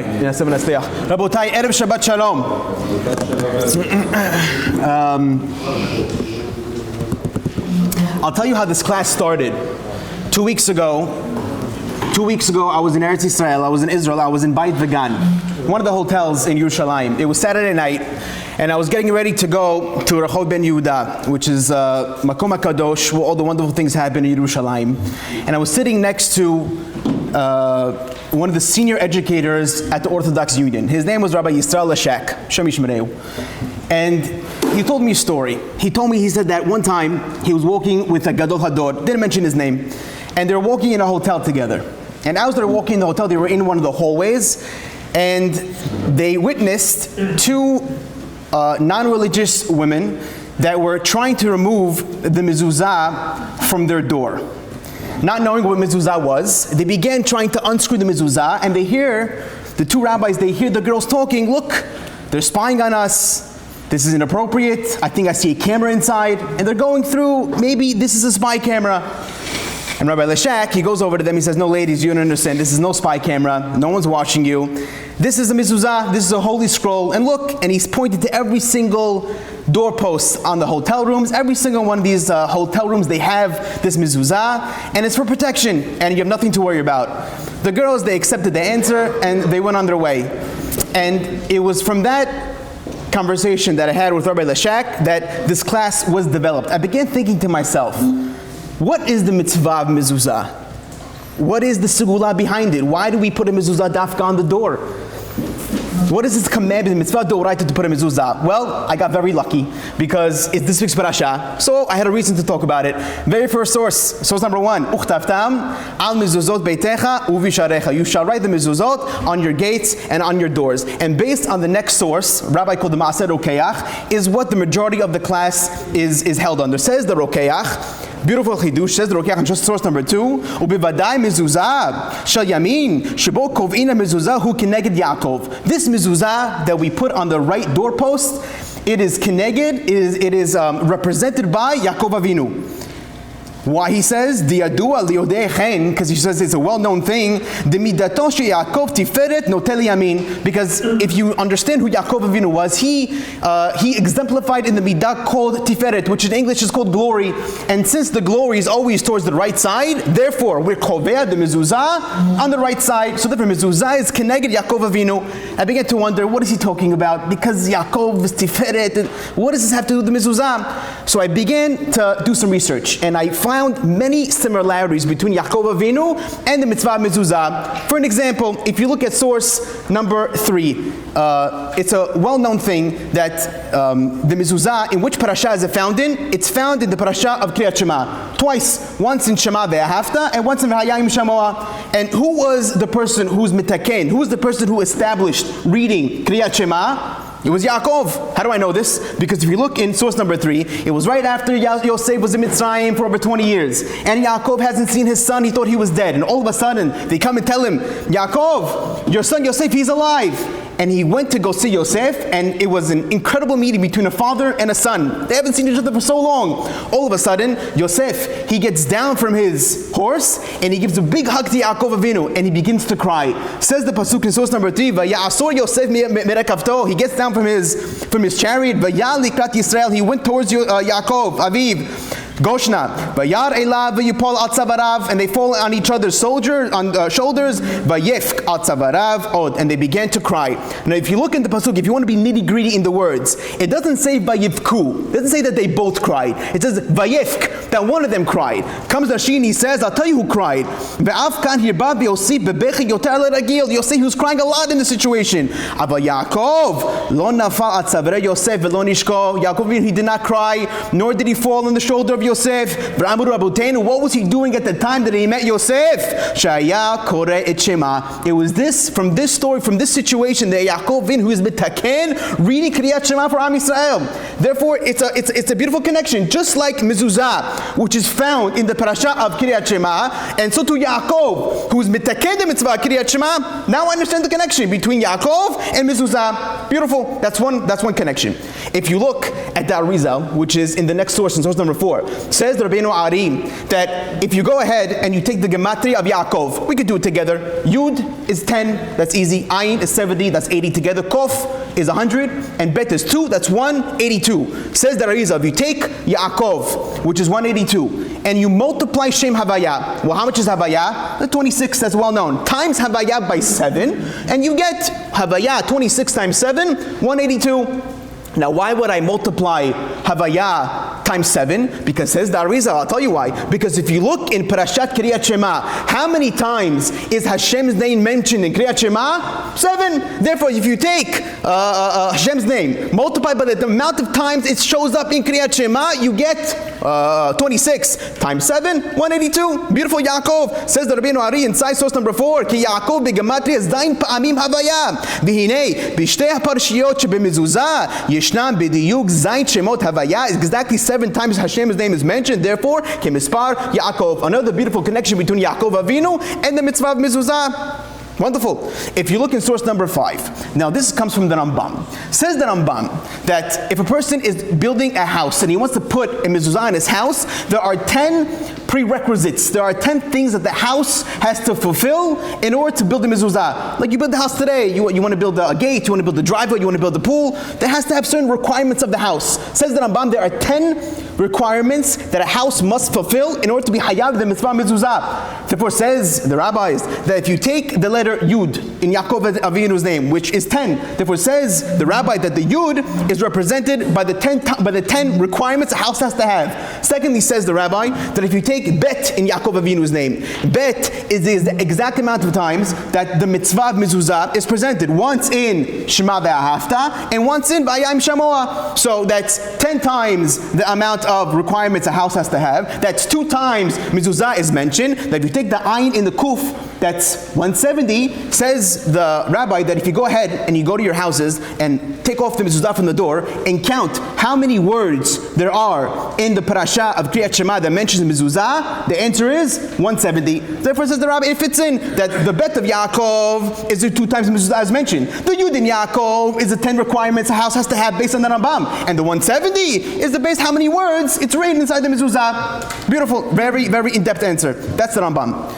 Rabotai, Erev Shabbat Shalom. I'll tell you how this class started. 2 weeks ago, I was in Eretz Israel, I was in Israel, I was in Beit Vegan, one of the hotels in Yerushalayim. It was Saturday night, and I was getting ready to go to Rehov Ben Yehuda, which is Makom HaKadosh, where all the wonderful things happen in Yerushalayim. And I was sitting next to one of the senior educators at the Orthodox Union. His name was Rabbi Yisrael Lashak, Shem Yishmereu. And he told me a story. He said that one time he was walking with a Gadol Hador, didn't mention his name, and they were walking in a hotel together. And as they were walking in the hotel, they were in one of the hallways, and they witnessed two non-religious women that were trying to remove the mezuzah from their door. Not knowing what mezuzah was, they began trying to unscrew the mezuzah, and they hear, the two rabbis, they hear the girls talking, look, they're spying on us, this is inappropriate, I think I see a camera inside, and they're going through, maybe this is a spy camera. And Rabbi Lashak, he goes over to them, he says, no ladies, you don't understand, this is no spy camera, no one's watching you. This is a mezuzah, this is a holy scroll, and look, and he's pointed to every single doorpost on the hotel rooms. Every single one of these hotel rooms, they have this mezuzah, and it's for protection, and you have nothing to worry about. The girls, they accepted the answer, and they went on their way. And it was from that conversation that I had with Rabbi Lashak that this class was developed. I began thinking to myself, what is the mitzvah of mezuzah? What is the segula behind it? Why do we put a mezuzah dafka on the door? What is this commandment, mitzvah d'oraita, to put a mezuzah? Well, I got very lucky because it's this week's parasha, so I had a reason to talk about it. Very first source number 1, Uchtavtam al mezuzot beitecha uvisharecha. You shall write the mezuzot on your gates and on your doors. And based on the next source, Rabbi called the Maaser Rokeach, is what the majority of the class is held under. Says the Rokeach, beautiful chidush, says the Rokeach in just source number 2, ubivadai mezuzah shel yamin shebo kov'ina mezuzah hu keneged Yaakov. This mezuzah that we put on the right doorpost, it is keneged, it is represented by Yaakov Avinu. Why he says diadua liodei chen? Because he says it's a well-known thing. The midato she Yaakov tiferet notel yamin. Because if you understand who Yaakov Avinu was, he exemplified in the midah called tiferet, which in English is called glory. And since the glory is always towards the right side, therefore we're kovea the mezuzah on the right side. So therefore mezuzah is keneged Yaakov Avinu. I began to wonder, what is he talking about? Because Yaakov is tiferet. What does this have to do with the mezuzah? So I began to do some research, and I found many similarities between Yaakov Avinu and the mitzvah mezuzah. For an example, if you look at source number 3, it's a well-known thing that the mezuzah, in which parasha is it found in? It's found in the parasha of Kriyat Shema. Twice. Once in Shema ve'ahavta, and once in V'hayayim Shamoah. And who was the person who's mitaken? Who was the person who established reading Kriyat Shema? It was Yaakov. How do I know this? Because if you look in source number 3, it was right after Yosef was in Mitzrayim for over 20 years. And Yaakov hasn't seen his son, he thought he was dead. And all of a sudden, they come and tell him, Yaakov, your son Yosef, he's alive. And he went to go see Yosef, and it was an incredible meeting between a father and a son. They haven't seen each other for so long. All of a sudden, Yosef, he gets down from his horse, and he gives a big hug to Yaakov Avinu, and he begins to cry. Says the pasuk in source number 3, Vayasor Yosef merekavto. He gets down from his chariot. Vayal likrat Yisrael. He went towards Yaakov, Aviv. Goshna, Vayar Elav Vayipol Atzavarav, and they fall on each other's shoulders, Vayefk Atzavarav Od, and they began to cry. Now, if you look in the pasuk, if you want to be nitty-gritty in the words, it doesn't say Vayivku. It doesn't say that they both cried. It says Vayefk, that one of them cried. Comes Rashi and he says, I'll tell you who cried. Yosef, who's crying a lot in the situation. Yaakov, he did not cry, nor did he fall on the shoulder of Yosef. What was he doing at the time that he met Yosef? It was this, from this story, from this situation, that Yaakov, who is mitaken, reading Kriyat Shema for Am Yisrael. Therefore, it's a beautiful connection, just like mezuzah, which is found in the parasha of Kriyat Shema, and so to Yaakov, who is mitaken the mitzvah Kriyat Shema. Now I understand the connection between Yaakov and mezuzah. Beautiful. That's one connection. If you look at the Arizal, which is in the next source, in source number 4, Says the Rabbeinu Ari that if you go ahead and you take the gematria of Yaakov, we could do it together. Yud is 10, that's easy. Ayin is 70, that's 80 together. Kof is 100, and Bet is 2, that's 182. Says the Arizal, if you take Yaakov, which is 182, and you multiply Shem Havaya, well, how much is Havaya? The 26, that's well known. Times Havaya by 7, and you get Havaya 26 times 7, 182. Now, why would I multiply Havaya times 7? Because says the Arizal, I'll tell you why. Because if you look in Parashat Kriyat Shema, how many times is Hashem's name mentioned in Kriyat Shema? 7. Therefore, if you take Hashem's name, multiply by the amount of times it shows up in Kriyat Shema, you get 26 times 7, 182. Beautiful Yaakov. Says the Rabbeinu Ari inside source number 4, Ki Yaakov begematria zayin pa'amim Havaya. V'hinei, b'shtei ha'parshiyot shebemezuzah, Yishnam b'diyuk zayin shemot Havaya. Exactly 7 times Hashem's name is mentioned. Therefore, Kemispar Yaakov. Another beautiful connection between Yaakov Avinu and the mitzvah of mezuzah. Wonderful. If you look in source number 5, now this comes from the Rambam. Says the Rambam that if a person is building a house and he wants to put a mezuzah in his house, there are 10 prerequisites. There are 10 things that the house has to fulfill in order to build a mezuzah. Like you build the house today, you want to build a gate, you want to build a driveway, you want to build a pool. That has to have certain requirements of the house. Says the Rambam there are 10 requirements that a house must fulfill in order to be hayav the mitzvah mezuzah. Therefore says the rabbis that if you take the letter Yud in Yaakov Avinu's name, which is 10, therefore says the rabbi that the Yud is represented by the 10 requirements a house has to have. Secondly, says the rabbi that if you take Bet in Yaakov Avinu's name, Bet is the exact amount of times that the mitzvah of mezuzah is presented. Once in Shema Ve'ahavta and once in Vayam Shamoa. So that's 10 times the amount of requirements a house has to have. That's 2 times mezuzah is mentioned. That if you take the ayin in the kuf, that's 170. Says the rabbi that if you go ahead and you go to your houses and take off the mezuzah from the door and count how many words there are in the parasha of Kriyat Shema that mentions mezuzah, the answer is 170. Therefore says the rabbi, it fits in that the Bet of Yaakov is the 2 times mezuzah is mentioned. The Yud in Yaakov is the 10 requirements a house has to have based on the Rambam. And the 170 is the base how many words it's written inside the mezuzah. Beautiful, very, very in-depth answer. That's the Rambam.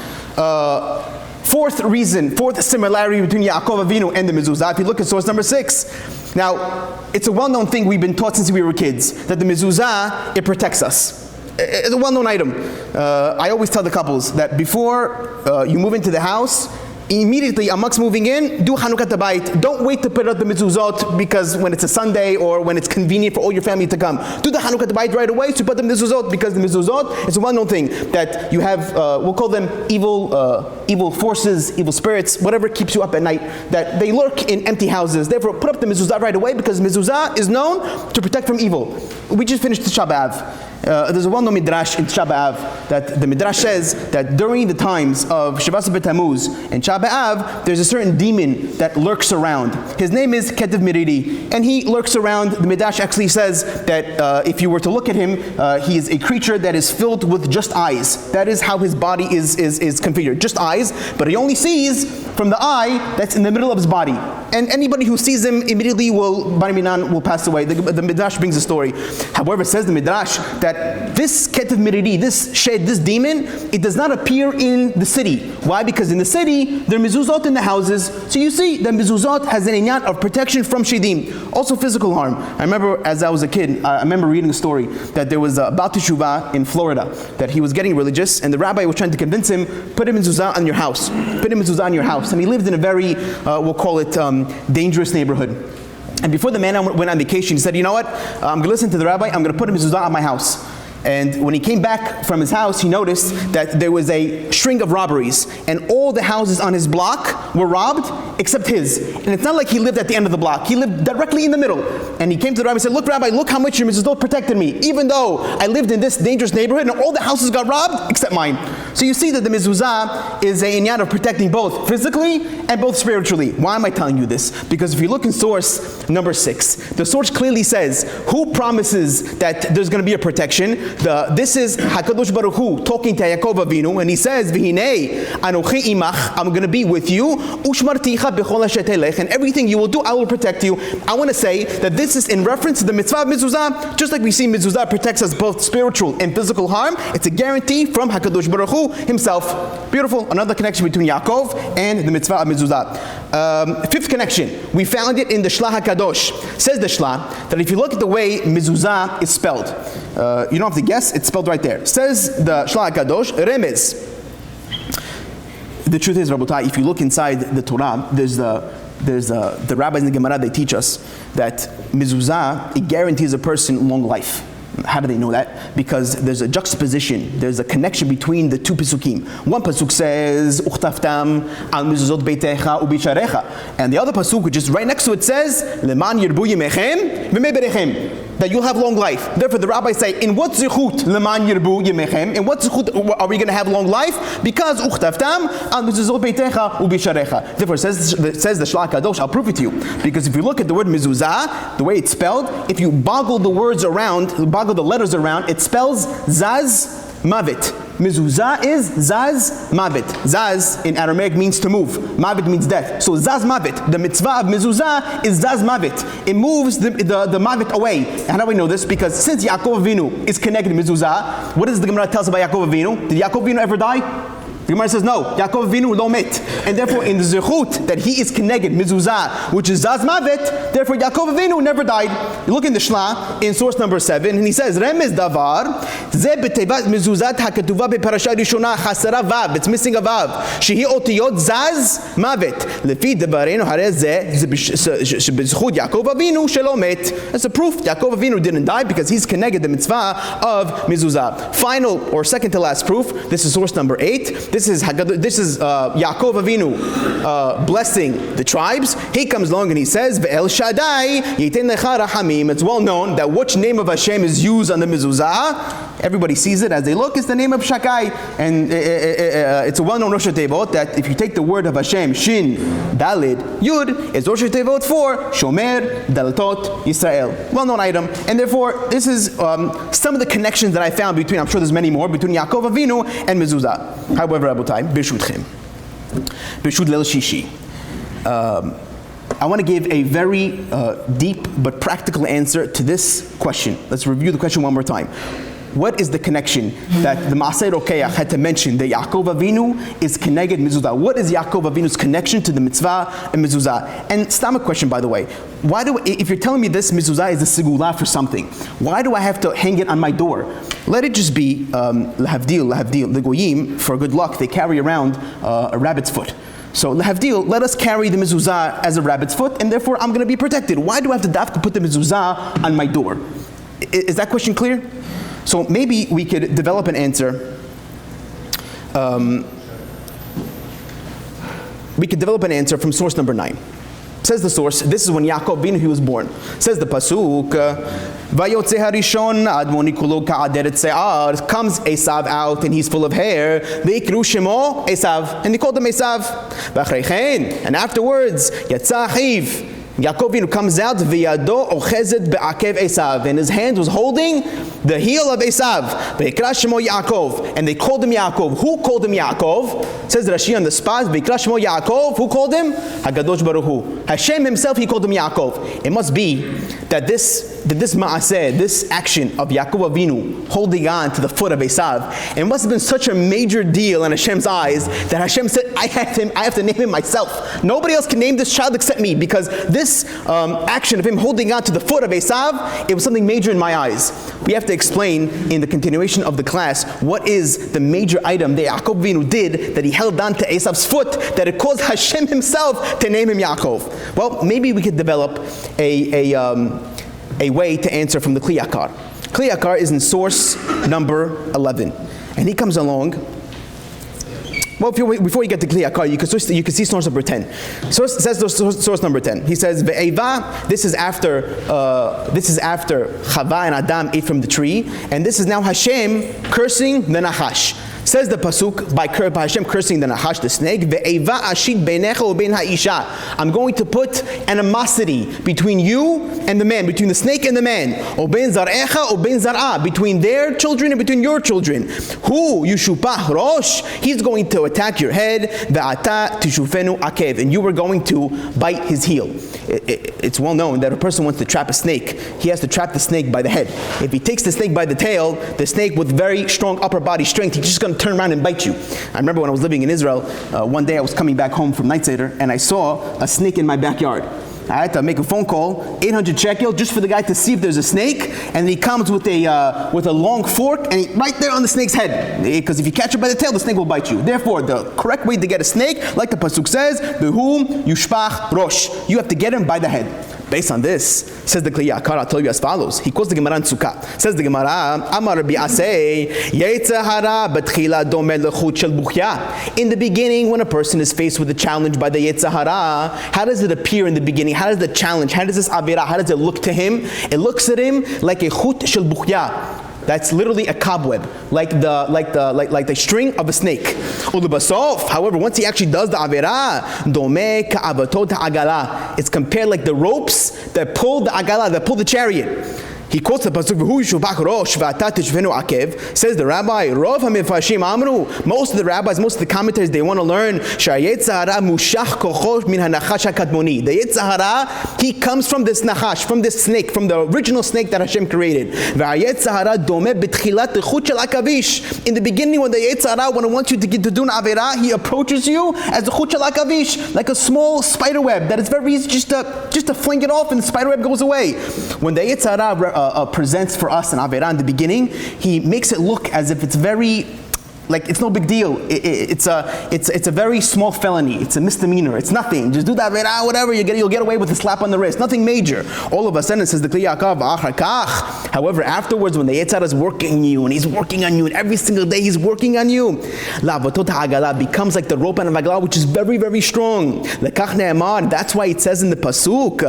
Fourth similarity between Yaakov Avinu and the mezuzah, if you look at source number 6. Now, it's a well-known thing we've been taught since we were kids, that the mezuzah, it protects us. It's a well-known item. I always tell the couples that before you move into the house, immediately amongst moving in, do Hanukkah Tabayit. Don't wait to put out the mezuzot because when it's a Sunday or when it's convenient for all your family to come. Do the Hanukkah Tabayit right away to put the mezuzot, because the mezuzot is a well-known thing that you have, we'll call them evil forces, evil spirits, whatever keeps you up at night, that they lurk in empty houses. Therefore, put up the mezuzah right away because mezuzah is known to protect from evil. We just finished Tisha B'Av. There's a well-known midrash in Tisha B'Av that the midrash says that during the times of Shavas B'Tammuz and Tisha B'Av, there's a certain demon that lurks around. His name is Ketev Miriri, and he lurks around. The midrash actually says that if you were to look at him, he is a creature that is filled with just eyes. That is how his body is configured, just eyes, but he only sees from the eye that's in the middle of his body. And anybody who sees him immediately will pass away. The midrash brings a story. However, says the midrash that this Ketev Miriri, this shed, this demon, it does not appear in the city. Why? Because in the city, there are mezuzot in the houses. So you see, the mezuzot has an inyan of protection from shedim. Also physical harm. I remember as I was a kid, I remember reading a story that there was a Baal Teshuvah in Florida, that he was getting religious, and the rabbi was trying to convince him, put a mezuzah on your house. Put a mezuzah on your house. And he lived in a very, we'll call it, dangerous neighborhood. And before the man went on vacation, he said, you know what, I'm going to listen to the rabbi, I'm going to put a mezuzah on my house. And when he came back from his house, he noticed that there was a string of robberies, and all the houses on his block were robbed except his. And it's not like he lived at the end of the block. He lived directly in the middle. And he came to the rabbi and said, look, Rabbi, look how much your mezuzot protected me, even though I lived in this dangerous neighborhood and all the houses got robbed except mine. So you see that the mezuzah is a inyan of protecting both physically and both spiritually. Why am I telling you this? Because if you look in source number 6, the source clearly says, who promises that there's going to be a protection? This is HaKadosh Baruch Hu talking to Yaakov Avinu, and he says, V'hinei anochi imach, I'm going to be with you, ushmarticha b'chol asher telech, and everything you will do, I will protect you. I want to say that this is in reference to the mitzvah of mezuzah, just like we see mezuzah protects us both spiritual and physical harm. It's a guarantee from HaKadosh Baruch Hu himself. Beautiful. Another connection between Yaakov and the mitzvah of mezuzah. Fifth connection, we found it in the Shlah HaKadosh. Says the Shlah that if you look at the way mezuzah is spelled, you don't have to guess, it's spelled right there. Says the Shlah HaKadosh, remez. The truth is, Rabotai, if you look inside the Torah, there's the rabbis in the Gemara, they teach us that mezuzah, it guarantees a person long life. How do they know that? Because there's a juxtaposition, there's a connection between the two pasukim. One pasuk says, Uchtaftam al mezuzot beitecha ubisharecha. And the other pasuk, which is right next to it, says, Leman yirbu yemechem v'meberechem. That you'll have long life. Therefore, the rabbis say, in what zichut leman yirbu yemechem? In what zichut are we going to have long life? Because uchtaftam al mezuzot beitecha ubisharecha. Therefore, says the Shlah HaKadosh, I'll prove it to you. Because if you look at the word mezuzah, the way it's spelled, if you boggle the words around, boggle the letters around, it spells zaz mavet. Mezuzah is zaz mavet. Zaz in Aramaic means to move. Mavet means death. So zaz mavet. The mitzvah of mezuzah is zaz mavet. It moves the mavet away. How do we know this? Because since Yaakov Avinu is connected to mezuzah, what does the Gemara tell us about Yaakov Avinu? Did Yaakov Avinu ever die? The Gemara says no. Yaakov Avinu lo met. And therefore in the zechut that he is connected, mezuzah, which is zaz mavet, therefore Yaakov Avinu never died. You look in the Shlah, in source number 7, and he says, Remez davar, ze b'tevat mezuzat ha'ketuva beparasha rishona chasara vav. It's missing a vav. Shehi otiyot zaz mavet. Lefi devarenu harei ze b'zechut Yaakov Avinu shelo met. That's a proof. Yaakov Avinu didn't die because he's connected the mitzvah of mezuzah. Final or second to last proof. This is source number 8. This is Yaakov Avinu blessing the tribes. He comes along and he says, Ve'el Shaddai yiten lecha rachamim. It's well known that which name of Hashem is used on the mezuzah. Everybody sees it as they look. It's the name of Shakai, and it's a well-known Rosh Tevot that if you take the word of Hashem, Shin, Dalid, Yud, it's Rosh Tevot for Shomer, Daltot, Yisrael. Well-known item, and therefore this is some of the connections that I found between. I'm sure there's many more between Yaakov Avinu and mezuzah. However, Rabotai, B'shutchem, B'shut Leil Shishi. I want to give a very deep but practical answer to this question. Let's review the question one more time. What is the connection that the Maaseh Rokeach had to mention that Yaakov Avinu is connected mezuzah? What is Yaakov Avinu's connection to the mitzvah and mezuzah? And stam a question, by the way. If you're telling me this mezuzah is a segula for something, why do I have to hang it on my door? Let it just be lahavdil. The goyim, for good luck, they carry around a rabbit's foot. So lahavdil, let us carry the mezuzah as a rabbit's foot, and therefore I'm going to be protected. Why do I have to put the mezuzah on my door? Is that question clear? So maybe we could develop an answer. We could develop an answer from source number 9. Says the source, this is when Yaakov Avinu he was born. Says the pasuk, Vayotze harishon admoni kulo ka'aderet se'ar. Comes Esav out and he's full of hair. Ve'ikru shemo Esav, and they called him Esav. V'achreichen, and afterwards Yatza Achiv. Yaakov Avinu comes out, v'yado ochezet be'akev Esav, and his hand was holding the heel of Esav. Ve'ikra shemo Yaakov, and they called him Yaakov. Who called him Yaakov? Says Rashi on the spot. Ve'ikra shemo Yaakov. Who called him? HaKadosh Baruch Hu. Hashem himself, he called him Yaakov. It must be that this ma'aseh, this action of Yaakov Avinu holding on to the foot of Esav, it must have been such a major deal in Hashem's eyes that Hashem said, I have to name him myself. Nobody else can name this child except me, because this action of him holding on to the foot of Esav, it was something major in my eyes. We have to explain in the continuation of the class what is the major item that Yaakov Avinu did that he held on to Esav's foot that it caused Hashem himself to name him Yaakov. Well, maybe we could develop a way to answer from the Kli Yakar. Kli Yakar is in source number 11, and he comes along. Well, before you get to Kli Yakar, you can see source number 10. Source number 10. He says, "Ve'eva." This is after Chava and Adam ate from the tree, and this is now Hashem cursing the Nachash. Says the pasuk, by Hashem cursing the Nachash, the snake, ve'eva ashit beinecha ubein ha'isha. I'm going to put animosity between you and the man, between the snake and the man. Ubein zar'echa ubein zar'a, between their children and between your children. Hu yushupah rosh, he's going to attack your head. Ve'ata tishufenu akev, and you are going to bite his heel. It's well known that if a person wants to trap a snake, he has to trap the snake by the head. If he takes the snake by the tail, the snake with very strong upper body strength, he's just going to turn around and bite you. I remember when I was living in Israel, one day I was coming back home from night seder and I saw a snake in my backyard. I had to make a phone call, 800 shekel, just for the guy to see if there's a snake, and he comes with a long fork, and right there on the snake's head, because if you catch it by the tail, the snake will bite you. Therefore, the correct way to get a snake, like the pasuk says, behum yushpach rosh, you have to get him by the head. Based on this, says the Kli Yakar, I'll tell you as follows. He quotes the Gemara in Sukkah. Says the Gemara, Amar Rabbi Asay, Yetzer hara betchila domeh lechut shel buchya. In the beginning, when a person is faced with a challenge by the Yetzer hara, how does it appear in the beginning? How does the challenge, how does this avira, how does it look to him? It looks at him like a chut shel buchya. That's literally a cobweb, like the string of a snake. Ulubasof, however, once he actually does the avera, domeh ka'avatot ha'agala. It's compared like the ropes that pull the agala, that pull the chariot. He quotes the pasuk, "V'hu yishubach rosh v'ata tishvenu akev." Says the rabbi, "Rov hamifashim amru." Most of the rabbis, most of the commentators, they want to learn shayetzer hara mushach kochosh min hanachash hakadmoni. The yetzer hara, he comes from this nachash, from this snake, from the original snake that Hashem created. V'ayetzer hara domeh b'tchilat chut shel akavish. In the beginning, when the yetzer hara, when it wants you to do an avera, he approaches you as a chut shel akavish, like a small spider web that is very easy just to fling it off, and the spider web goes away. When the yetzer hara presents for us an avera in the beginning, he makes it look as if it's very, like it's no big deal. It's a very small felony. It's a misdemeanor. It's nothing. Just do that avera, whatever. You'll get away with a slap on the wrist. Nothing major. All of a sudden, says the Kli Yakar, however, afterwards, when the Yetzer Hara is working on you, and he's working on you, and every single day he's working on you, la'avatot ha'agala becomes like the rope and agala, which is very, very strong. Lekach ne'emar. That's why it says in the pasuk,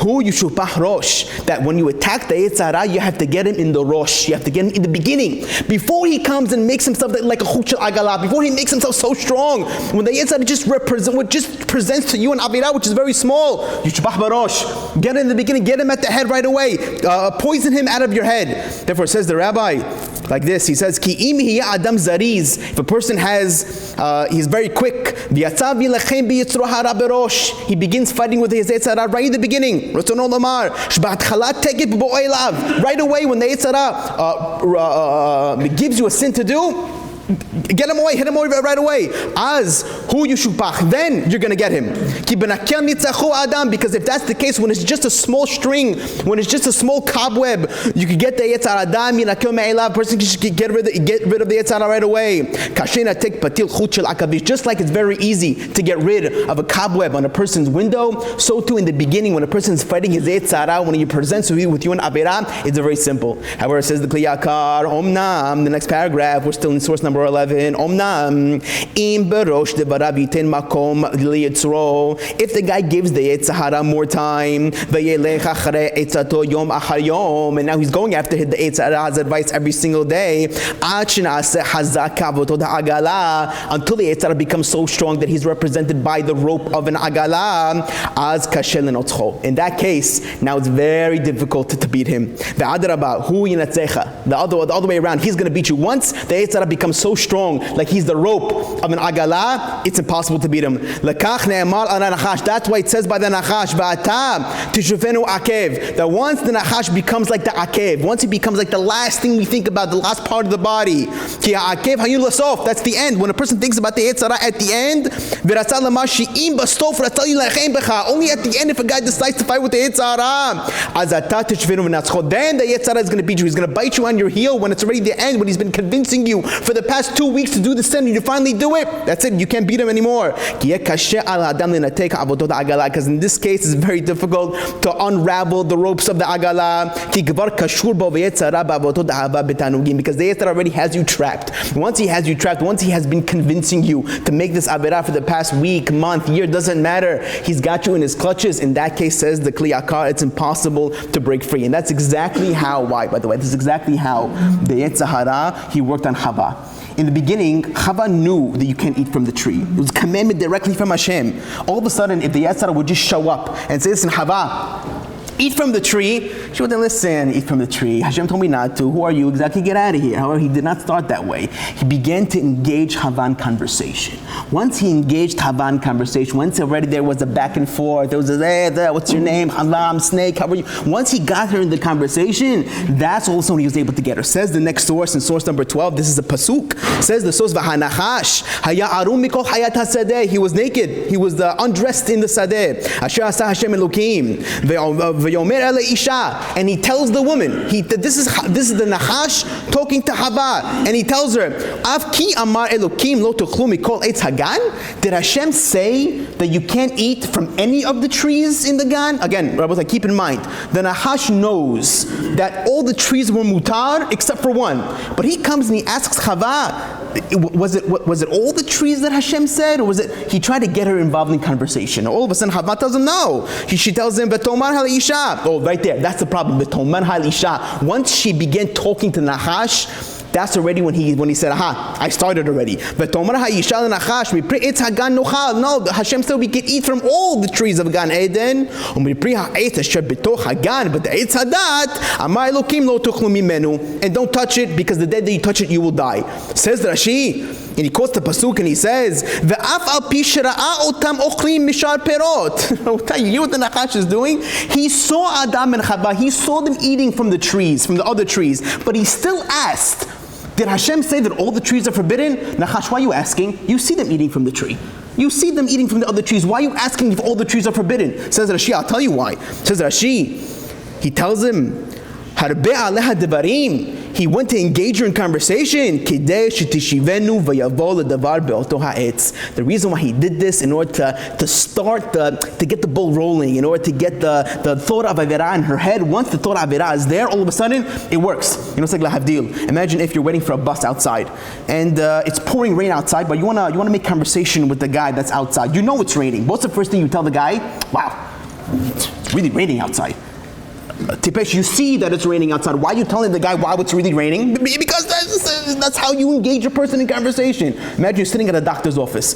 Hu yushupach rosh, that when you attack the Yetzer Hara, you have to get him in the rosh. You have to get him in the beginning, before he comes and makes himself like a chut shel agala, before he makes himself so strong. When the Yetzer Hara just presents to you an avira which is very small, yushbach barosh, get him in the beginning, get him at the head right away, poison him out of your head. Therefore, says the rabbi like this. He says, Ki im hiya adam zariz. If a person he's very quick, v'yatzav yilachem biyitzro hara berosh. He begins fighting with his Yetzer Hara right in the beginning. Ratzon Lomar, shba'atchalat tegit b'bo'elav. Right away, when the Yetzer Hara gives you a sin to do, get him away, hit him away right away. Az hu yushupach, then you're going to get him. Ki benakel nitzachu adam, because if that's the case, when it's just a small string, when it's just a small cobweb, you can get the Yetzer Hara adam, yinakel me'elav, person can get rid of the Yetzer Hara right away. Kashena tek patil chut shel akavish, just like it's very easy to get rid of a cobweb on a person's window, so too in the beginning, when a person's fighting his Yetzer Hara, when he presents with you an avera, it's very simple. However, it says the Kli Yakar, omnam, the next paragraph, we're still in source number 11. Omnam im berosh devarav yiten makom liyitzro. If the guy gives the Yetzer Hara more time, vayelech acharei etzato yom achar yom, and now he's going after the Yetzer Hara's advice every single day, ad shenaseh hazak kavotod ha'agala, until the Yetzer Hara becomes so strong that he's represented by the rope of an agala, az kasher lenotzcho. In that case, now it's very difficult to beat him. Ve'adraba hu yinatzecha. The other way around, he's going to beat you. Once the Yetzer Hara becomes so strong, like he's the rope of an agala, it's impossible to beat him. Lekach ne'emar al nachash. That's why it says by the nachash, va'ata tishufenu akev, that once the nachash becomes like the akev, once he becomes like the last thing we think about, the last part of the body, ki akev hayun lasof, that's the end. When a person thinks about the Yetzer Hara at the end, v'ratzah lamashi im bastof ratzah yilachem becha, only at the end if a guy decides to fight with the Yetzer Hara, azata tishufenu v'natzcho, then the Yetzer Hara is going to beat you. He's going to bite you on your heel when it's already the end, when he's been convincing you for the past 2 weeks to do the sin, and you finally do it. That's it. You can't beat him anymore. Because in this case, it's very difficult to unravel the ropes of the agala. Because the Yetzer Hara already has you trapped. Once he has you trapped, once he has been convincing you to make this avera for the past week, month, year, doesn't matter. He's got you in his clutches. In that case, says the Kli Yakar, it's impossible to break free. And that's exactly how, why, by the way, this is exactly how the Yetzer Hara, he worked on Chava. In the beginning, Chava knew that you can't eat from the tree. It was a commandment directly from Hashem. All of a sudden, if the Yetzer Hara would just show up and say, listen, Chava, eat from the tree, she wouldn't listen, eat from the tree. Hashem told me not to. Who are you exactly? Get out of here. However, he did not start that way. He began to engage Chava in conversation. Once he engaged Chava in conversation, once already there was a back and forth, there was a, what's your name? Chava, I'm Snake, how are you? Once he got her in the conversation, that's also when he was able to get her. Says the next source, in source number 12, this is a pasuk. Says the source, V'hanachash, haya arum mikol hayat hasadeh. He was naked. He was undressed in the sadeh. Asher asa Hashem Elokim. And he tells the woman, this is the Nachash talking to Chava, and he tells her, did Hashem say that you can't eat from any of the trees in the Gan? Again, Rabbi, keep in mind, the Nachash knows that all the trees were mutar except for one. But he comes and he asks Chava, was it all the trees that Hashem said, or was it he tried to get her involved in conversation? All of a sudden Chava tells him no. She tells him, oh, right there, that's the problem. Once she began talking to Nachash, that's already when he said, aha, I started already. No, Hashem said we can eat from all the trees of Gan Eden. But the Eitz Hadat, and don't touch it, because the day that you touch it, you will die. Says Rashi, and he quotes the pasuk and he says, you hear what the Nachash is doing? He saw Adam and Chava, he saw them eating from the trees, from the other trees, but he still asked, did Hashem say that all the trees are forbidden? Nachash, why are you asking? You see them eating from the tree. You see them eating from the other trees. Why are you asking if all the trees are forbidden? Says Rashi, I'll tell you why. Says Rashi, he tells him, he went to engage her in conversation. The reason why he did this, in order to start to get the ball rolling, in order to get the thought of Avirah in her head. Once the thought of Avirah is there, all of a sudden it works. It's like lahavdil. Imagine if you're waiting for a bus outside and it's pouring rain outside, but you wanna make conversation with the guy that's outside. You know it's raining. What's the first thing you tell the guy? Wow, it's really raining outside. Tipesh, you see that it's raining outside. Why are you telling the guy why it's really raining? Because that's how you engage a person in conversation. Imagine you're sitting at a doctor's office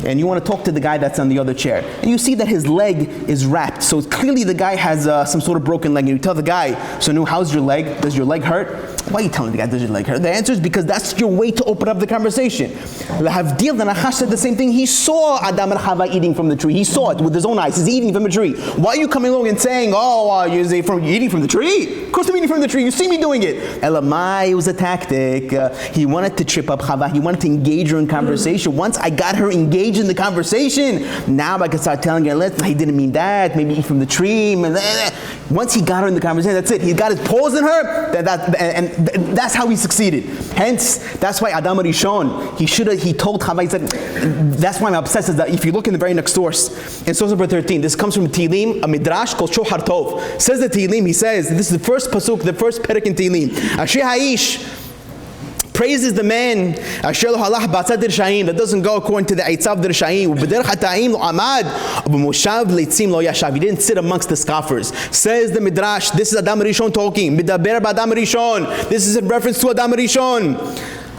and you want to talk to the guy that's on the other chair, and you see that his leg is wrapped. So clearly the guy has some sort of broken leg, and you tell the guy, so now how's your leg? Does your leg hurt? Why are you telling the guy, does your leg hurt? The answer is because that's your way to open up the conversation. Lahavdil, the Nachash said the same thing. He saw Adam and Chava eating from the tree. He saw it with his own eyes. He's eating from a tree. Why are you coming along and saying, you're eating from the tree? Of course I'm eating from the tree. You see me doing it. Elamai, it was a tactic. He wanted to trip up Chava. He wanted to engage her in conversation. Once I got her engaged in the conversation, now I can start telling her, he didn't mean that. Maybe eat from the tree. Once he got her in the conversation, that's it. He got his paws in her, and that's how he succeeded. Hence, that's why Adam Rishon, he told Chava, he said, that's why I'm obsessed, is that if you look in the very next source, in source number 13, this comes from Tehillim, a midrash called Shohar Tov. Says the Tehillim, he says, this is the first pasuk, the first perek in Tehillim. Asher Haish praises the man Asher lo halach b'atzad d'rishaim, that doesn't go according to the Eitzav d'rishaim. U'b'derech hata'im lo amad, u'b'moshav leitzim lo yashav. He didn't sit amongst the scoffers. Says the midrash, this is Adam Rishon talking. Midaber b'Adam Rishon. This is in reference to Adam Rishon.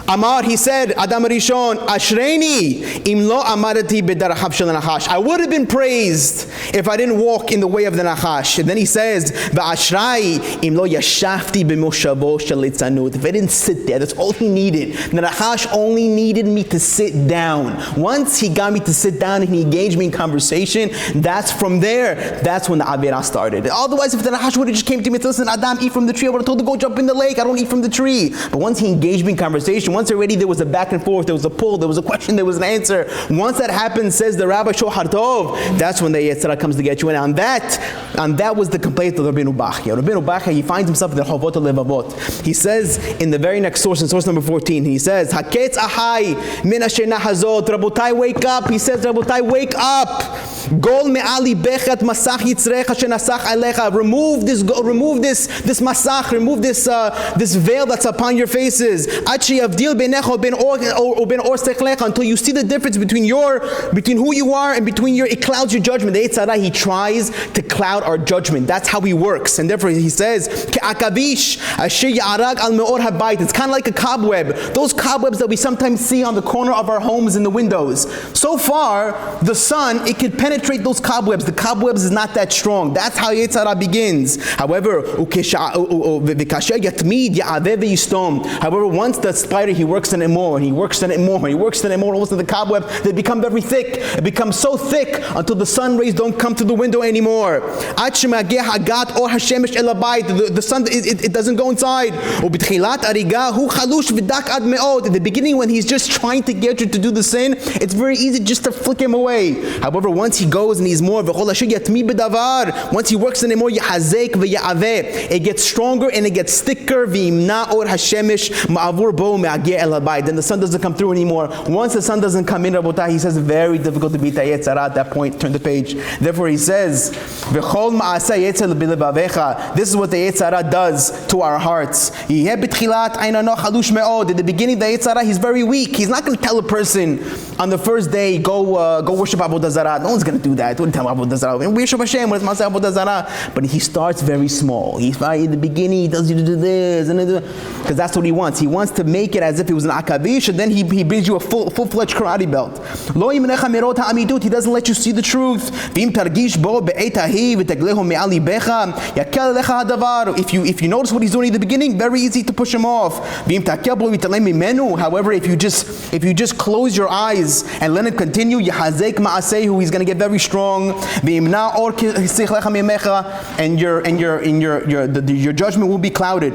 Amar, he said, Adam Rishon, Ashreini, im lo amarati b'darachav shel Nachash. I would have been praised if I didn't walk in the way of the Nachash. And then he says, V'ashrai, im lo yashafti b'moshavo shel litzanut. If I didn't sit there, that's all he needed. The Nachash only needed me to sit down. Once he got me to sit down and he engaged me in conversation, that's from there, that's when the Avirah started. Otherwise, if the Nachash would have just came to me and said, listen, Adam, eat from the tree, I would have told him to go jump in the lake. I don't eat from the tree. But once he engaged me in conversation, once already there was a back and forth, there was a pull, there was a question, there was an answer. Once that happened, says the Rabbi Shohar Tov, that's when the Yetzer Hara comes to get you. And on that was the complaint of Rubinoff. Rubinoff, he finds himself in the Chovot Levavot. He says in the very next source, in source number 14, he says, Haketz ahai min hashena hazot, Rabotai, wake up. He says, Rabotai, wake up. Gol me'ali bechat masach yitzrecha shenasach alecha. Remove this masach, remove this veil that's upon your faces. Achi avdil benecha ben or ben or sechlecha, until you see the difference between who you are and between it clouds your judgment. The Yetzer Hara, he tries to cloud our judgment. That's how he works. And therefore he says, it's kind of like a cobweb. Those cobwebs that we sometimes see on the corner of our homes in the windows. So far, the sun, it can penetrate those cobwebs. The cobwebs is not that strong. That's how Yetzer Hara begins. However, once the spider, he works on it more, and he works on it more, and he works on it more, all of a sudden the cobweb, they become very thick. It becomes so thick until the sun rays don't come through the window anymore. The sun, it doesn't go inside. In the beginning, when he's just trying to get you to do the sin, it's very easy just to flick him away. However, once he goes and he's more, once he works in it more, it gets stronger and it gets thicker. Then the sun doesn't come through anymore. Once the sun doesn't come in, he says, very difficult to beat the Yetzer Hara at that point. Turn the page. Therefore he says, this is what the Yetzer Hara does to our hearts. In the beginning, the Yetzer Hara, he's very weak. He's not going to tell a person on the first day, go worship Avodah Zarah. No one's going to do that. Don't tell Avodah Zarah. Worship Hashem. What is Maseh Avodah Zarah? But he starts very small. He's in the beginning, he tells you to do this, because that's what he wants. He wants to make it as if it was an akavish, and then he brings you a full-fledged karate belt. He doesn't let you see the truth. If you notice what he's doing in the beginning, very easy to push him off. However, if you just close your eyes and let him continue, he's going to get very strong. And your judgment will be clouded.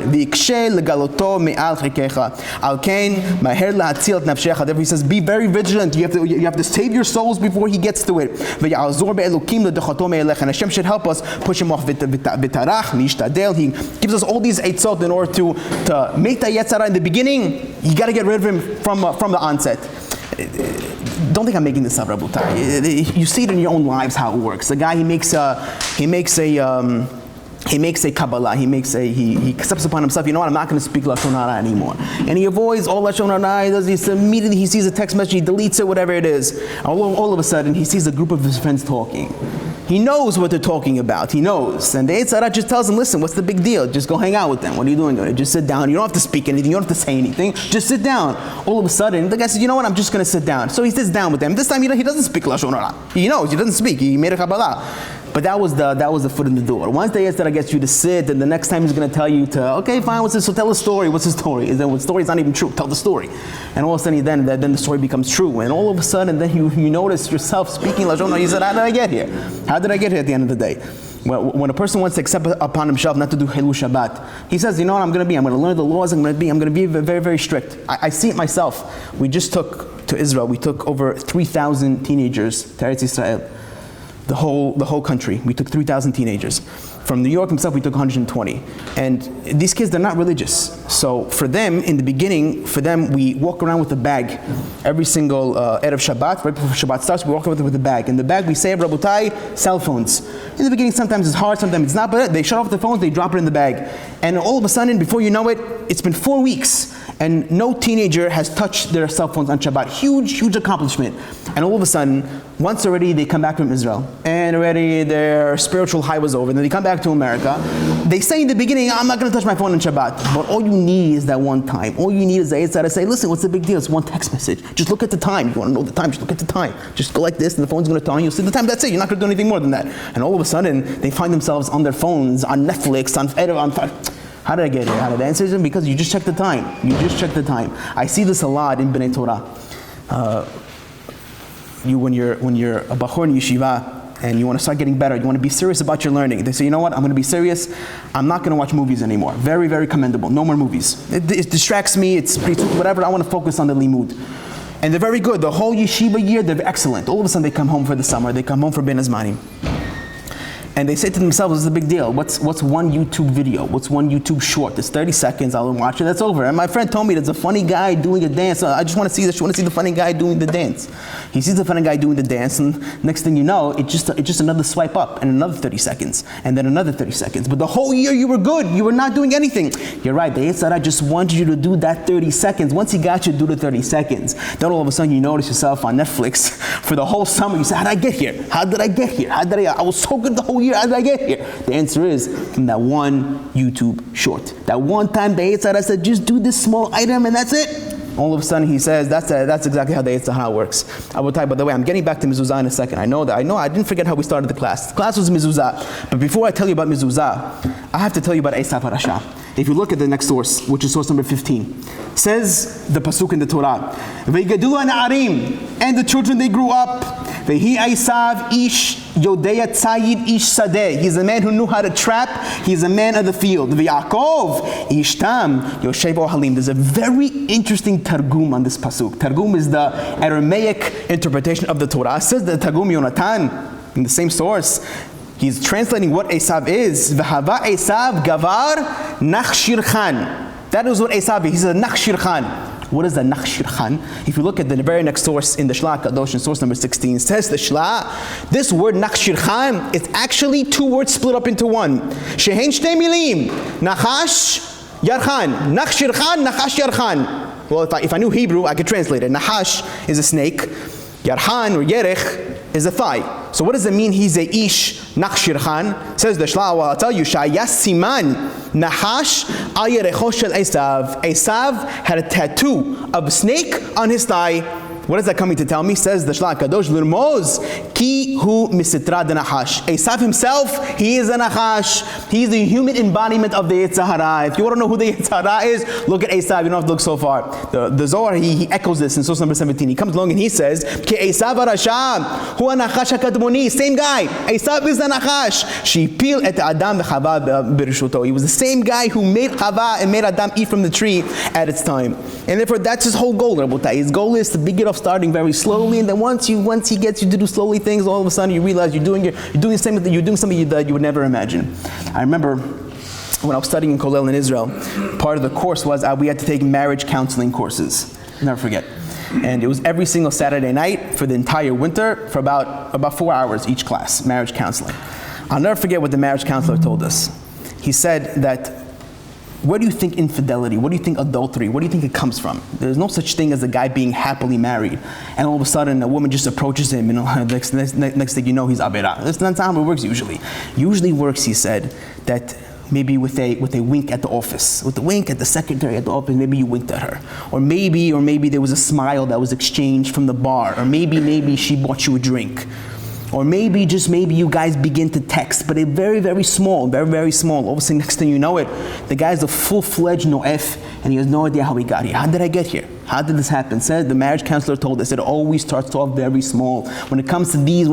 Therefore he says, be very vigilant. You have to save your souls before he gets to it. And Hashem should help us push him off. He gives us all these eitzot in order to make the Yetzer Hara in the beginning. You got to get rid of him from the onset. Don't think I'm making this up, Rabotai. You see it in your own lives how it works. The guy, he makes a Kabbalah, he accepts upon himself, you know what, I'm not going to speak Lashon Hara anymore. And he avoids all Lashon Hara, immediately he sees a text message, he deletes it, whatever it is. All of a sudden, he sees a group of his friends talking. He knows what they're talking about, he knows. And the Yetzer Hara just tells him, listen, what's the big deal? Just go hang out with them. What are you doing? Just sit down. You don't have to speak anything, you don't have to say anything. Just sit down. All of a sudden, the guy says, you know what, I'm just going to sit down. So he sits down with them. This time he doesn't speak Lashon Hara. He knows, he doesn't speak. He made a Kabbalah. But that was the foot in the door. Once the Yetzer Hara gets you to sit, and the next time he's going to tell you to, okay, fine, what's this? So tell a story. What's the story? Is then the story is not even true. Tell the story. And all of a sudden, then the story becomes true. And all of a sudden, then you notice yourself speaking Lashon Hara. You said, how did I get here? How did I get here at the end of the day? When a person wants to accept upon himself not to do Hilul Shabbat, he says, you know what I'm going to be? I'm going to learn the laws. I'm going to be very, very strict. I see it myself. We just took to Israel. We took over 3,000 teenagers to Eretz Yisrael. The whole country. We took 3,000 teenagers. From New York himself, we took 120. And these kids, they're not religious. So for them, in the beginning, we walk around with a bag. Every single Erev Shabbat, right before Shabbat starts, we walk around with a bag. In the bag, we say, Rabotai, cell phones. In the beginning, sometimes it's hard, sometimes it's not, but they shut off the phones, they drop it in the bag. And all of a sudden, before you know it, it's been 4 weeks, and no teenager has touched their cell phones on Shabbat. Huge accomplishment. And all of a sudden, once already they come back from Israel, and already their spiritual high was over, and then they come back to America. They say in the beginning, I'm not going to touch my phone on Shabbat. But all you need is that one time. All you need is the Yetzer Hara to say, listen, what's the big deal? It's one text message. Just look at the time. You want to know the time, just look at the time. Just go like this, and the phone's going to tell you, you'll see the time, that's it. You're not going to do anything more than that. And all of a sudden, they find themselves on their phones, on Netflix, on how did I get here? How did I answer it? Because you just checked the time. You just checked the time. I see this a lot in Bnei Torah. When you're a bachur in yeshiva and you want to start getting better, you want to be serious about your learning. They say, you know what, I'm going to be serious. I'm not going to watch movies anymore. Very, very commendable. No more movies. It distracts me. It's pretty whatever. I want to focus on the limud. And they're very good. The whole yeshiva year, they're excellent. All of a sudden, they come home for the summer. They come home for Ben Azmanim. And they say to themselves, "This is a big deal. What's one YouTube video? What's one YouTube short? It's 30 seconds. I'll watch it. That's over." And my friend told me there's a funny guy doing a dance. I just want to see this. You want to see the funny guy doing the dance? He sees the funny guy doing the dance, and next thing you know, it's just another swipe up and another 30 seconds, and then another 30 seconds. But the whole year you were good. You were not doing anything. You're right. The Yetzer Hara just wanted you to do that 30 seconds. Once he got you to do the 30 seconds, then all of a sudden you notice yourself on Netflix for the whole summer. You say, "How did I get here? How did I get here? I was so good the whole year. here? How did I get here? The answer is from that one YouTube short. That one time the Yetzer Hara said, just do this small item and that's it. All of a sudden he says, that's exactly how the Yetzer Hara works. I will tell you, by the way, I'm getting back to mezuzah in a second. I know I didn't forget how we started the class. The class was mezuzah. But before I tell you about mezuzah, I have to tell you about Esav HaRasha. If you look at the next source, which is source number 15, says the pasuk in the Torah, V'yigadulu ha'na'arim, and the children they grew up, V'hi Esav ish Yodea Tzayid ish Sadeh. He's a man who knew how to trap. He's a man of the field. V'Yaakov ishtam Yoshev Ohalim. There's a very interesting targum on this pasuk. Targum is the Aramaic interpretation of the Torah. It says the Targum Yonatan in the same source. He's translating what Esav is. V'hava Esav gavar nachshir khan. That is what Esav is. He's a nachshir khan. What is a nachshir khan? If you look at the very next source in the Shla Kadosh, in source number 16, says the Shla, this word nachshir khan is actually two words split up into one. Shehen shtei milim, nachash yarchan. Nachshir khan, nachash yarchan. Well, if I knew Hebrew, I could translate it. Nahash is a snake. Yarchan or yerech is a thigh. So what does it mean he's a ish nachshir khan? Says the Shla, well, I'll tell you, Shayas siman nahash al yerecho shel Esav. Esav had a tattoo of a snake on his thigh. What is that coming to tell me? Says the Shla Kadosh, Lirmoz ki hu misitra de nahash. Esav himself, he is a nahash. He is the human embodiment of the Yetzer Hara. If you want to know who the Yetzer Hara is, look at Esav. You don't have to look so far. The Zohar, he echoes this in source number 17. He comes along and he says, Ki Esav HaRasha hu nachash hakadmoni. Same guy. Esav is the nachash. Shipil et Adam v'Chava b'rishuto. He was the same guy who made Chava and made Adam eat from the tree at its time. And therefore, that's his whole goal, Rabotai. His goal is to begin off starting very slowly, and then once he gets you to do slowly things, all of a sudden you realize you're doing something that you would never imagine. I remember when I was studying in Kollel in Israel, part of the course was we had to take marriage counseling courses. Never forget. And it was every single Saturday night for the entire winter for about 4 hours each class, marriage counseling. I'll never forget what the marriage counselor told us. He said that, where do you think infidelity, what do you think adultery, what do you think it comes from? There's no such thing as a guy being happily married and all of a sudden a woman just approaches him and next thing you know he's abera. That's not how it works usually. Usually works, he said, that maybe with a wink at the office, with a wink at the secretary at the office, maybe you winked at her. Or maybe there was a smile that was exchanged from the bar. Or maybe she bought you a drink. Or maybe, just maybe, you guys begin to text, but it's very, very small, very, very small. All of a sudden, next thing you know it, the guy's a full-fledged no'ef, and he has no idea how he got here. How did I get here? How did this happen? Said the marriage counselor told us it always starts off very small. When it comes to these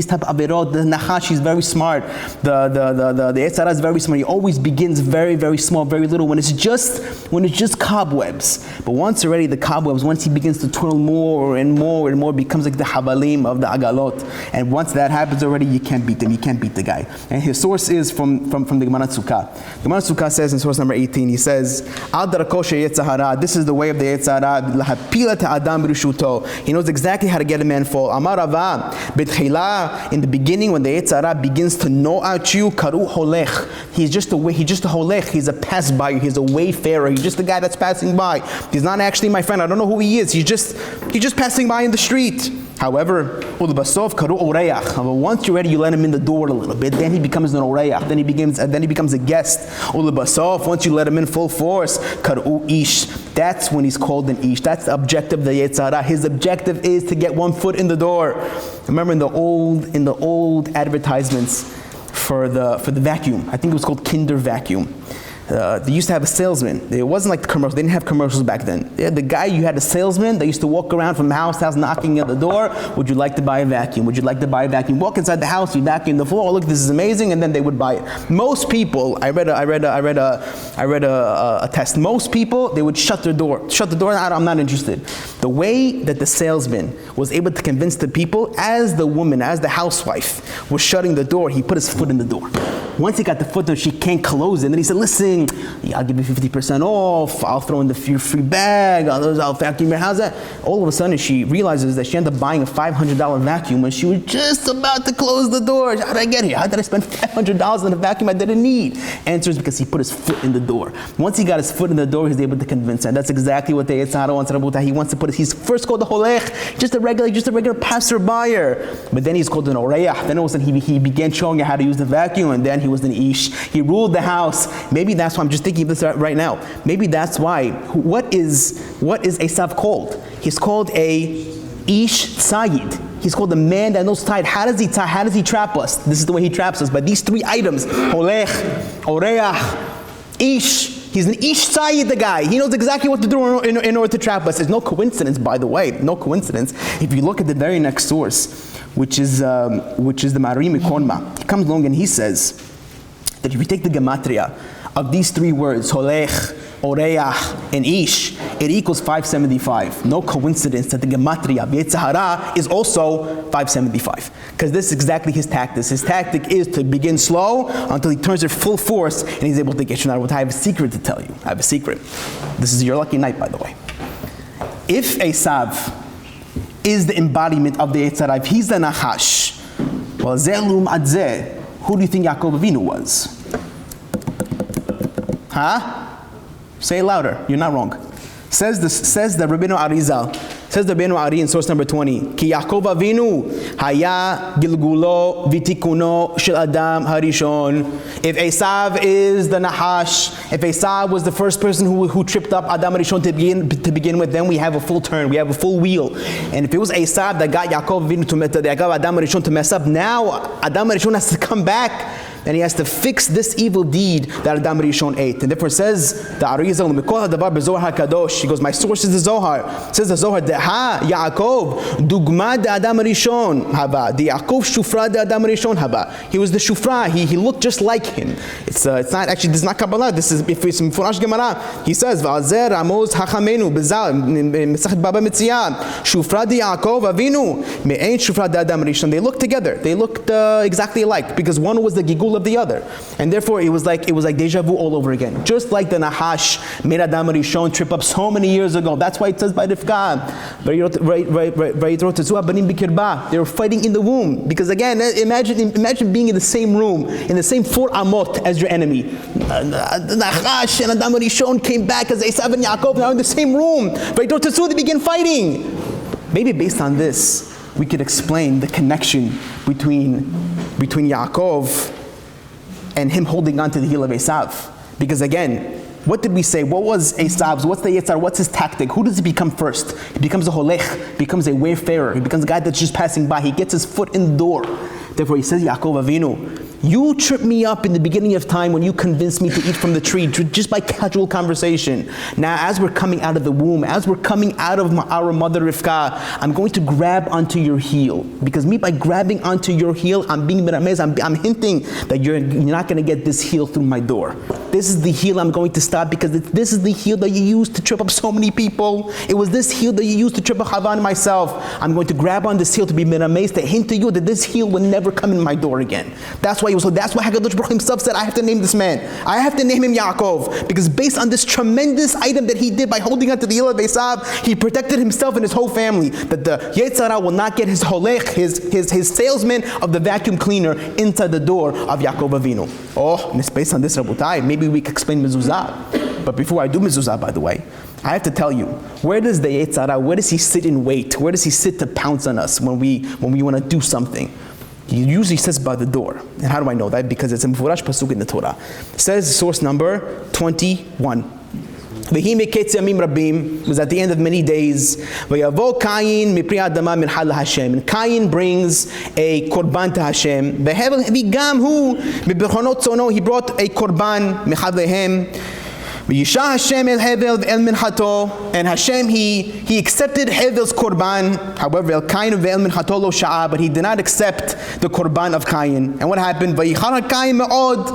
type of averot, the nachash is very smart. The Yetzer Hara is very smart. He always begins very, very small, very little. When it's just cobwebs. But once already the cobwebs, once he begins to twirl more and more and more, becomes like the havalim of the agalot. And once that happens already, you can't beat them. You can't beat the guy. And his source is from the Gemara Tzukah. The Gemara Tzukah says in source number 18, he says, Al darako Yetzer Hara. This is the way of the Yetzer Hara. He knows exactly how to get a man fall. Amar Rava, betchila, in the beginning when the Yetzer Hara begins to know out you, karu holech. He's just a holech. He's a pass-by. He's a wayfarer. He's just a guy that's passing by. He's not actually my friend. I don't know who he is. He's just passing by in the street. However, once you're ready, you let him in the door a little bit. Then he becomes an oreyach. Then he becomes a guest. Once you let him in full force, karu ish. That's when he's called an ish. That's the objective of the Yetzer Hara. His objective is to get one foot in the door. Remember in the old advertisements for the vacuum, I think it was called Kinder Vacuum. They used to have a salesman. It wasn't like the commercials. They didn't have commercials back then. You had a salesman that used to walk around from house to house knocking at the door. Would you like to buy a vacuum? Would you like to buy a vacuum? Walk inside the house, you vacuum the floor. Oh, look, this is amazing, and then they would buy it. Most people, I read a test. Most people, they would shut the door. I'm not interested. The way that the salesman was able to convince the people, as the woman, as the housewife was shutting the door, he put his foot in the door. Once he got the footnote, she can't close it. And then he said, listen, I'll give you 50% off. I'll throw in the free bag. I'll vacuum your house. All of a sudden, she realizes that she ended up buying a $500 vacuum when she was just about to close the door. How did I get here? How did I spend $500 on a vacuum I didn't need? Answer is because he put his foot in the door. Once he got his foot in the door, he's able to convince her. That's exactly what the Yetzer Hara wants. He wants to put he's first called the Holech, just a regular passerby. But then he's called an Oreach. Then all of a sudden he began showing her how to use the vacuum, and then he was an Ish. He ruled the house. Maybe that's why I'm just thinking of this right now. Maybe that's why. What is Esav called? He's called a Ish Tzayid. He's called the man that knows tide. How does he trap us? This is the way he traps us. By these three items: Holech, Oreach, Ish. He's an Ish Tzayid, the guy. He knows exactly what to do in order to trap us. There's no coincidence, by the way. No coincidence. If you look at the very next source, which is the Mari Mikonma, he comes along and he says that if you take the gematria of these three words, Holech, Oreach, and Ish, it equals 575. No coincidence that the gematria of Yetzer Hara is also 575. Because this is exactly his tactic. His tactic is to begin slow until he turns it full force and he's able to get you out. I have a secret to tell you. I have a secret. This is your lucky night, by the way. If Esav is the embodiment of the Yetzer Hara, if he's the Nachash, well, Zelum Adzeh, who do you think Yaakov Avinu was? Huh? Say it louder. You're not wrong. Says the Rubinoff Arizal. Says the Rubinoff Ari in source number 20. Ki Yaakov Avinu haya gilgulo vitikuno shel Adam harishon. If Esav is the Nahash, if Esav was the first person who tripped up Adam harishon to begin with, then we have a full turn. We have a full wheel. And if it was Esav that got Yaakov Avinu that got Adam harishon to mess up, now Adam harishon has to come back. And he has to fix this evil deed that Adam Rishon ate. And therefore says the Arizal, he goes, my source is the Zohar. Says the Zohar, Ha Yaakov, Dugma de Adam Rishon haba. The Yaakov Shufra de Adam Rishon haba. He was the Shufra. He looked just like him. It's not actually, this is not Kabbalah. This is if it's Mufurash Gemara. He says, Va'azer Amos Hachamenu Bezal Mesachet Baba Mitziyah Shufra de Yaakov Avinu Me'ain Shufra de Adam Rishon. They looked together. They looked exactly alike because one was the Gigul of the other, and therefore it was like deja vu all over again. Just like the Nahash made Adam Rishon trip up so many years ago. That's why it says by Rivka, they were fighting in the womb. Because again, imagine being in the same room, in the same 4 amot as your enemy. Nahash and Adam Rishon came back as Esav and Yaakov. Now in the same room, they begin fighting. Maybe based on this, we could explain the connection between Yaakov and him holding on to the heel of Esav. Because again, what did we say? What was Esav's? What's the Yetzer Hara? What's his tactic? Who does he become first? He becomes a holech, becomes a wayfarer. He becomes a guy that's just passing by. He gets his foot in the door. Therefore he says, Yaakov Avinu, you tripped me up in the beginning of time when you convinced me to eat from the tree just by casual conversation. Now as we're coming out of the womb, as we're coming out of our mother Rivka, I'm going to grab onto your heel. Because by grabbing onto your heel, I'm being miramez, I'm hinting that you're not going to get this heel through my door. This is the heel I'm going to stop because this is the heel that you used to trip up so many people. It was this heel that you used to trip up Chava and myself. I'm going to grab on this heel to be miramez, to hint to you that this heel will never come in my door again. That's why HaKadosh Baruch himself said, I have to name this man. I have to name him Yaakov. Because based on this tremendous item that he did by holding onto the heel of Esav, he protected himself and his whole family. That the Yetzer Hara will not get his holech, his salesman of the vacuum cleaner inside the door of Yaakov Avinu. Oh, and it's based on this, Rabotai. Maybe we can explain mezuzah. But before I do mezuzah, by the way, I have to tell you, where does the Yetzer Hara, where does he sit and wait? Where does he sit to pounce on us when we want to do something? He usually says by the door. And how do I know that? Because it's a Mufurash Pasuk in the Torah. It says source number 21. Vehi meketz yamim rabim, was at the end of many days. Vayavo Kayin mipri adama mincha laHashem. And Kayin brings a korban to Hashem. V'hevel v'gam hu mibechonot tzono. He brought a korban mechad lehem. V'yisha Hashem el Hevel ve'el minchato, and Hashem he accepted Hevel's korban. However, el Kain ve'el minchato lo sha'a, but he did not accept the korban of Cain. And what happened? Vayichar Cain me'od.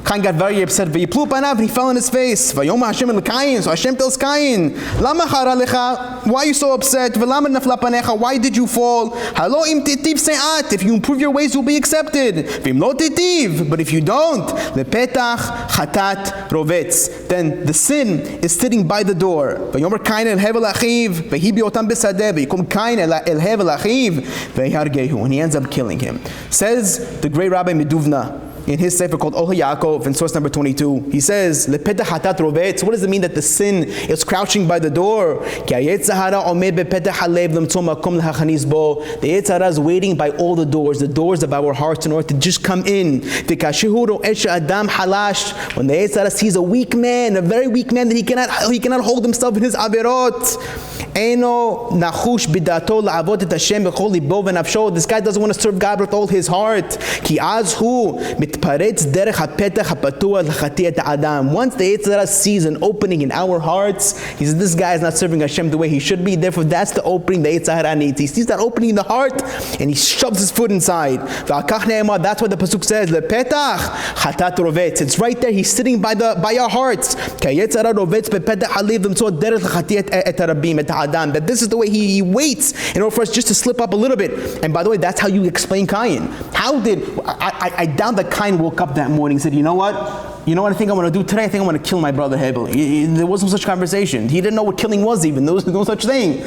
Cain got very upset. V'yiplu panav, and he fell on his face. Vayoma Hashem el Cain. So Hashem tells Cain, Lama chara lecha? Why are you so upset? V'lama nafla panecha? Why did you fall? Halo im titiv se'at. If you improve your ways, you'll be accepted. V'im lo titiv. But if you don't, lepetach chatat rovetz. Then the sin is sitting by the door. Vayomer Cain el hevel achiv. V'hi biotam besadeh. V'yikum Cain el hevel achiv. V'yhargehu. And he ends up killing him. Says the great Rabbi Meduvna, in his sefer called Oha Yaakov, in source number 22, he says, "Lepetach hatat rovetz." What does it mean that the sin is crouching by the door? The Yetzer Hara is waiting by all the doors of our hearts, in order to just come in. When the Yetzer Hara sees a weak man, a very weak man, that he cannot hold himself in his averot. This guy doesn't want to serve God with all his heart. Once the Yetzer Hara sees an opening in our hearts, he says, this guy is not serving Hashem the way he should be. Therefore, that's the opening the Yetzer Hara needs. He sees that opening in the heart, and he shoves his foot inside. That's why the pasuk says, "Lepetach chatat rovetz." It's right there. He's sitting by our hearts. That this is the way he waits in order for us just to slip up a little bit. And by the way, that's how you explain Cain. How did I doubt that Cain woke up that morning and said, you know what I think I'm going to do today? I think I'm going to kill my brother Hebel. There wasn't such conversation. He didn't know what killing was even. There was no such thing.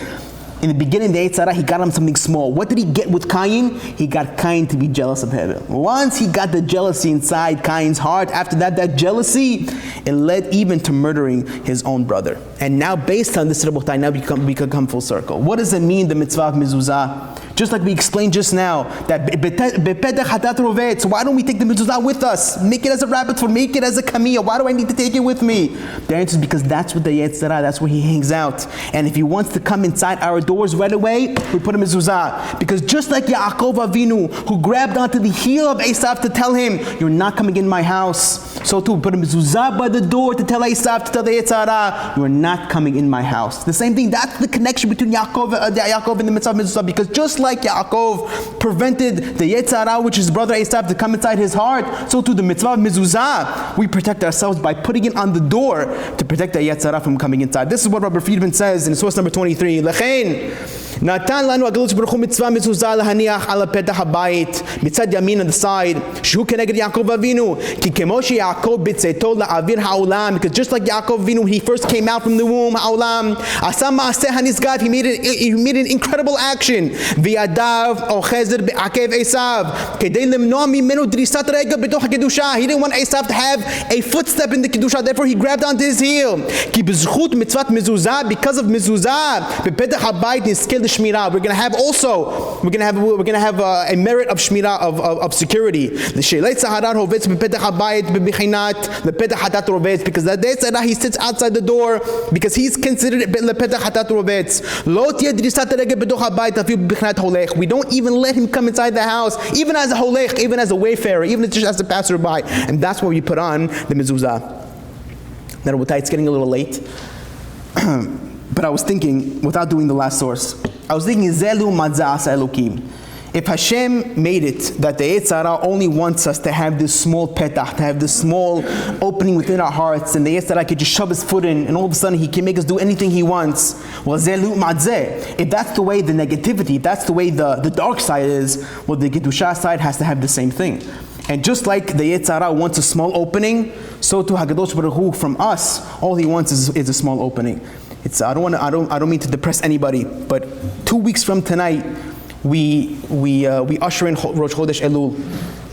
In the beginning, the Yetzer Hara, he got him something small. What did he get with Cain? He got Cain to be jealous of Hebel. Once he got the jealousy inside Cain's heart, after that jealousy, it led even to murdering his own brother. And now, based on this, Rabotai, now we can come full circle. What does it mean, the mitzvah of mezuzah? Just like we explained just now, that bepetach hatat rovetz. Why don't we take the mezuzah with us? Make it as a rabbit foot, make it as a kamiyah. Why do I need to take it with me? The answer is because that's what the Yetzer Hara, that's where he hangs out. And if he wants to come inside our doors right away, we put him in mezuzah. Because just like Yaakov Avinu, who grabbed onto the heel of Esav to tell him, you're not coming in my house, so too we put him in mezuzah by the door to tell Esav, to tell the Yetzer Hara, you're not coming in my house. The same thing, that's the connection between Yaakov and the mitzvah of mezuzah. Because just like Yaakov prevented the Yetzer Hara, which is brother Esav, to come inside his heart, so too the mitzvah of mezuzah, we protect ourselves by putting it on the door to protect the Yetzer Hara from coming inside. This is what Rabbi Friedman says in source number 23. Natan lanu HaKadosh Baruch Hu mitzvah mezuzah lahaniach ala petach habayit mitzad yamin on the side shehu keneged Yaakov Avinu ki kemo sheYaakov b'tzeito la'avir ha'olam, because just like Yaakov Avinu, when he first came out from the womb, ha'olam asa ma'aseh hanizgad, he made an incredible action. V'yadav ochezer be'akev Esav kedei lemnoa mimenu drisat rega b'toch hakedusha. He didn't want Esav to have a footstep in the kedusha, therefore he grabbed onto his heel. Ki b'zchut mitzvat mezuzah, because of mezuzah b'petach habayit nizkel Shmirah. We're gonna have a merit of Shmirah, of security. The Sheilei Saharat Hovetz b'petach habayit b'bichinat lepetach hatat rovetz, because that day he sits outside the door, because he's considered lepetach hatat rovetz. Lo tiyeh drisat regel b'toch habayit afilu b'bichinat holech. We don't even let him come inside the house, even as a holech, even as a wayfarer, even just as a passerby. And that's where we put on the mezuzah. Now, Rabotai, it's getting a little late. But I was thinking, without doing the last source, I was thinking, Zelu Matzah Asa Elokim. If Hashem made it that the Yetzer Hara only wants us to have this small petach, to have this small opening within our hearts, and the Yetzer Hara could just shove his foot in, and all of a sudden he can make us do anything he wants. Well, Zelu Matzeh. If that's the way the negativity, if that's the way the dark side is, well, the Kedusha side has to have the same thing. And just like the Yetzer Hara wants a small opening, so too HaKadosh Baruch Hu, from us, all he wants is a small opening. I don't mean to depress anybody, but 2 weeks from tonight, we usher in Rosh Chodesh Elul,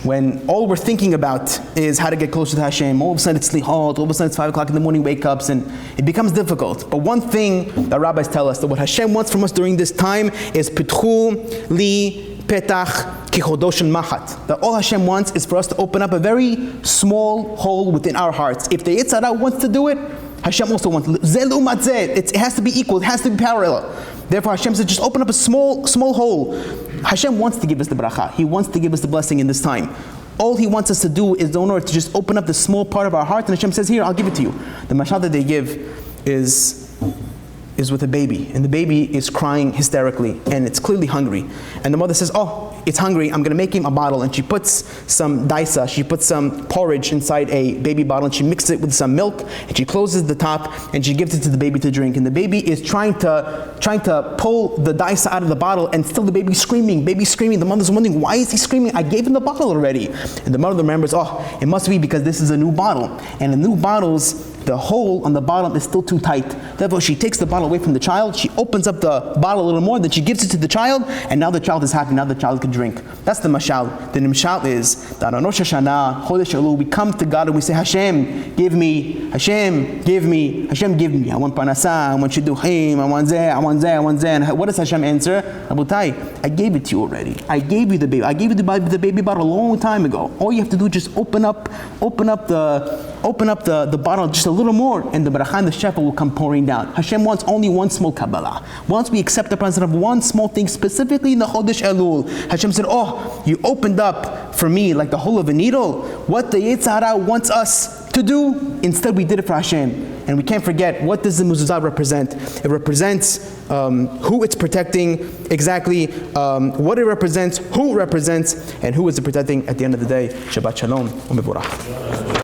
when all we're thinking about is how to get closer to Hashem. All of a sudden it's lihot, all of a sudden it's 5 o'clock in the morning wake-ups, and it becomes difficult. But one thing that rabbis tell us, that what Hashem wants from us during this time is pitchu li petach kichodosh machat. That all Hashem wants is for us to open up a very small hole within our hearts. If the Yetzer Hara wants to do it, Hashem also wants zelu matzeh. It has to be equal. It has to be parallel. Therefore, Hashem says, just open up a small hole. Hashem wants to give us the bracha. He wants to give us the blessing in this time. All He wants us to do is in order to just open up the small part of our heart, and Hashem says, here, I'll give it to you. The mashal that they give is with a baby, and the baby is crying hysterically, and it's clearly hungry. And the mother says, oh, it's hungry, I'm gonna make him a bottle. And she puts some daisa, she puts some porridge inside a baby bottle, and she mixes it with some milk, and she closes the top, and she gives it to the baby to drink. And the baby is trying to pull the daisa out of the bottle, and still the baby's screaming. The mother's wondering, why is he screaming? I gave him the bottle already. And the mother remembers, oh, it must be because this is a new bottle. And the new bottles, the hole on the bottom is still too tight. Therefore, she takes the bottle away from the child, she opens up the bottle a little more, then she gives it to the child, and now the child is happy, now the child can drink. That's the mashal. The mashal is that on Rosh Hashanah, Chodesh Elul, we come to God and we say, Hashem, give me. Hashem, give me. Hashem, give me. I want parnasah, I want shidduchim, I want zeh, I want zeh, I want zeh. And what does Hashem answer? Rabotai, I gave it to you already. I gave you the baby. I gave you the baby bottle a long time ago. All you have to do is just open up the bottle just a little more, and the barakah and the shefa will come pouring down. Hashem wants only one small Kabbalah. Once we accept the presence of one small thing, specifically in the Chodesh Elul, Hashem said, oh, you opened up for me like the hole of a needle. What the Yetzer Hara wants us to do, instead we did it for Hashem. And we can't forget, what does the mezuzah represent? It represents who it's protecting, exactly what it represents, who it represents, and who is it protecting at the end of the day. Shabbat Shalom.